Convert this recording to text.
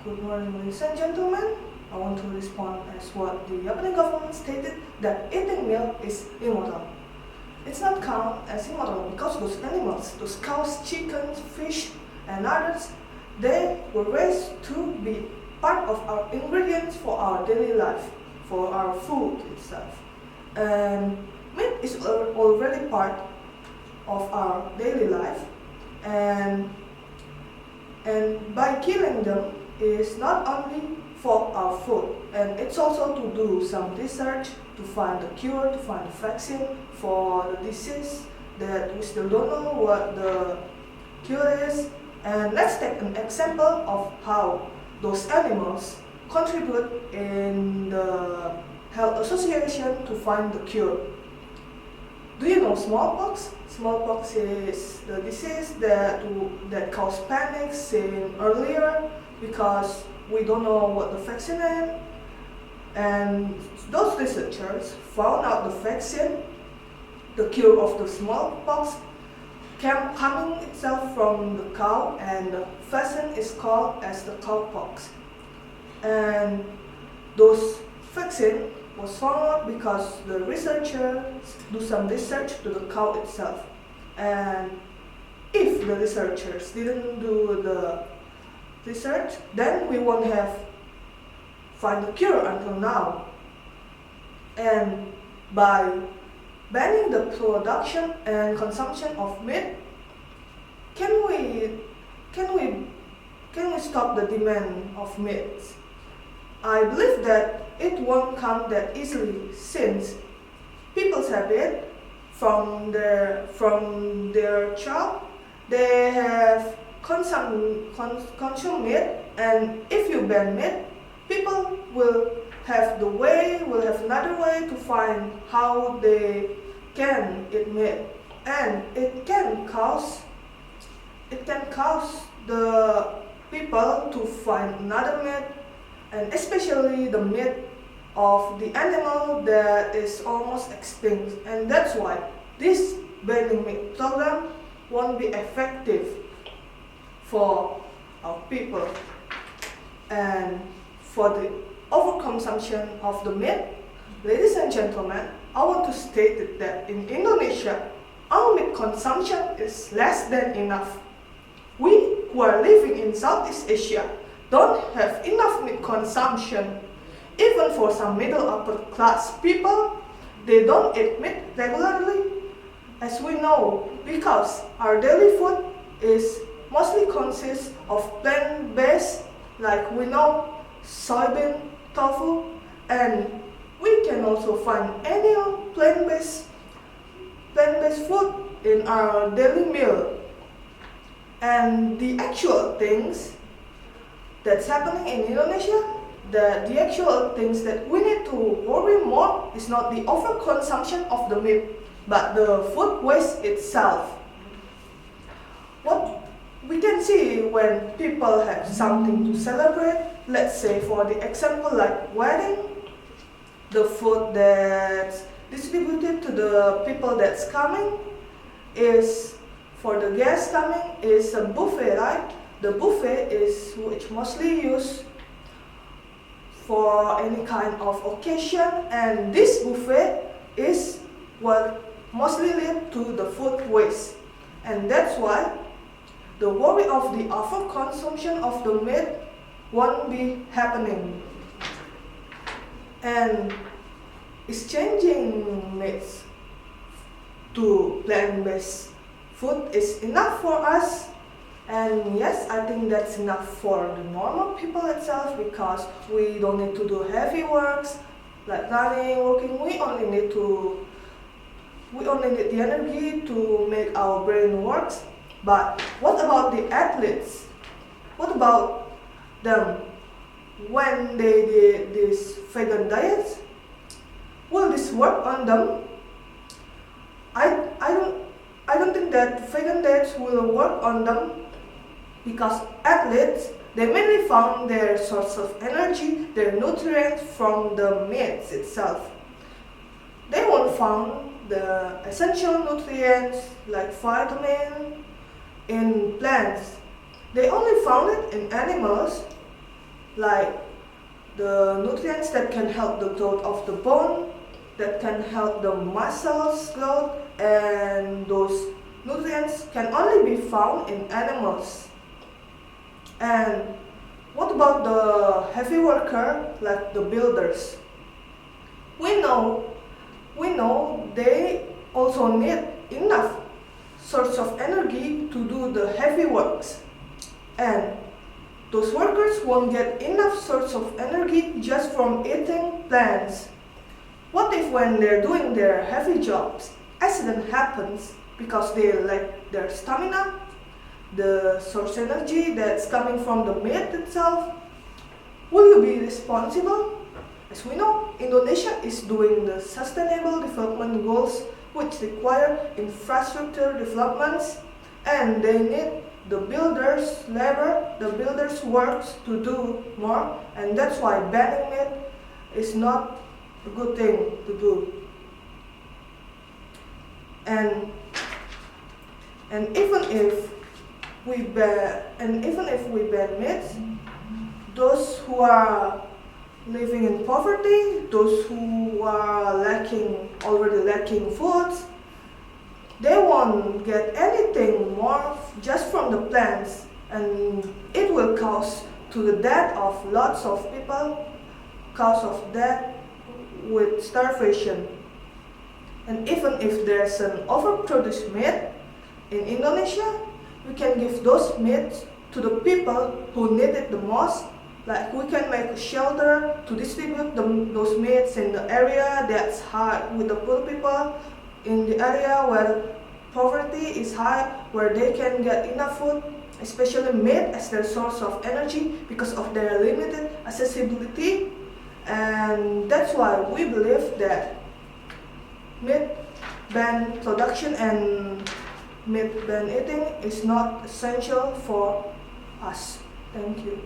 Good morning, ladies and gentlemen. I want to respond as what the Japanese government stated that eating milk is immoral. It's not count as immoral because those animals, those cows, chickens, fish, and others, they were raised to be part of our ingredients for our daily life, for our food itself. And meat is already part of our daily life, and by killing them is not only for our food, and it's also to do some research to find a cure, to find a vaccine for the disease that we still don't know what the cure is. And let's take an example of how those animals contribute in the health association to find the cure. Do you know smallpox? Smallpox is the disease that caused panic seen earlier because we don't know what the vaccine is. And those researchers found out the vaccine, the cure of the smallpox, coming itself from the cow, and the vaccine is called as the cowpox. And those vaccine was found out because the researchers do some research to the cow itself. And if the researchers didn't do the research, then we won't have find the cure until now. And by banning the production and consumption of meat, can we stop the demand of meat? I believe that it won't come that easily since people's habit from their child, they have consume meat, and if you ban meat, people will have another way to find how they can eat meat, and it can cause the people to find another meat, and especially the meat of the animal that is almost extinct. And that's why this banning meat program won't be effective for our people. And for the overconsumption of the meat, ladies and gentlemen, I want to state that in Indonesia, our meat consumption is less than enough. We who are living in Southeast Asia don't have enough meat consumption. Even for some middle upper class people, they don't eat meat regularly, as we know, because our daily food is mostly consists of plant-based, like we know, soybean, tofu, and we can also find any plant-based food in our daily meal. And the actual things that's happening in Indonesia, the actual things that we need to worry more is not the overconsumption of the meat, but the food waste itself. What we can see when people have something to celebrate, let's say for the example like wedding, the food that's distributed to the people that's coming is, for the guests coming, is a buffet, right? The buffet is which mostly used for any kind of occasion, and this buffet is what mostly lead to the food waste. And that's why the worry of the overconsumption of the meat won't be happening. And exchanging meats to plant-based food is enough for us. And yes, I think that's enough for the normal people itself, because we don't need to do heavy works like running, working. We only need the energy to make our brain works. But what about the athletes? What about them when they did this vegan diet? Will this work on them? I don't think that vegan diets will work on them, because athletes, they mainly found their source of energy, their nutrients from the meat itself. They won't find the essential nutrients like vitamin in plants. They only found it in animals, like the nutrients that can help the growth of the bone, that can help the muscles growth, and those nutrients can only be found in animals. And what about the heavy worker like the builders? We know they also need enough source of energy to do the heavy works. And those workers won't get enough source of energy just from eating plants. What if when they're doing their heavy jobs, accident happens because they lack their stamina, the source energy that's coming from the meat itself? Will you be responsible? As we know, Indonesia is doing the Sustainable Development Goals, which require infrastructure developments, and they need the builders' labor, the builders' works to do more, and that's why banning meat is not a good thing to do. And even if we ban meat, those who are living in poverty, those who are already lacking foods, they won't get anything more just from the plants, and it will cause to the death of lots of people, cause of death with starvation. And even if there's an overproduced meat in Indonesia, we can give those meats to the people who need it the most. Like we can make a shelter to distribute those meats in the area that's high with the poor people, in the area where poverty is high, where they can get enough food, especially meat as their source of energy because of their limited accessibility. And that's why we believe that meat ban production and meat ban eating is not essential for us. Thank you.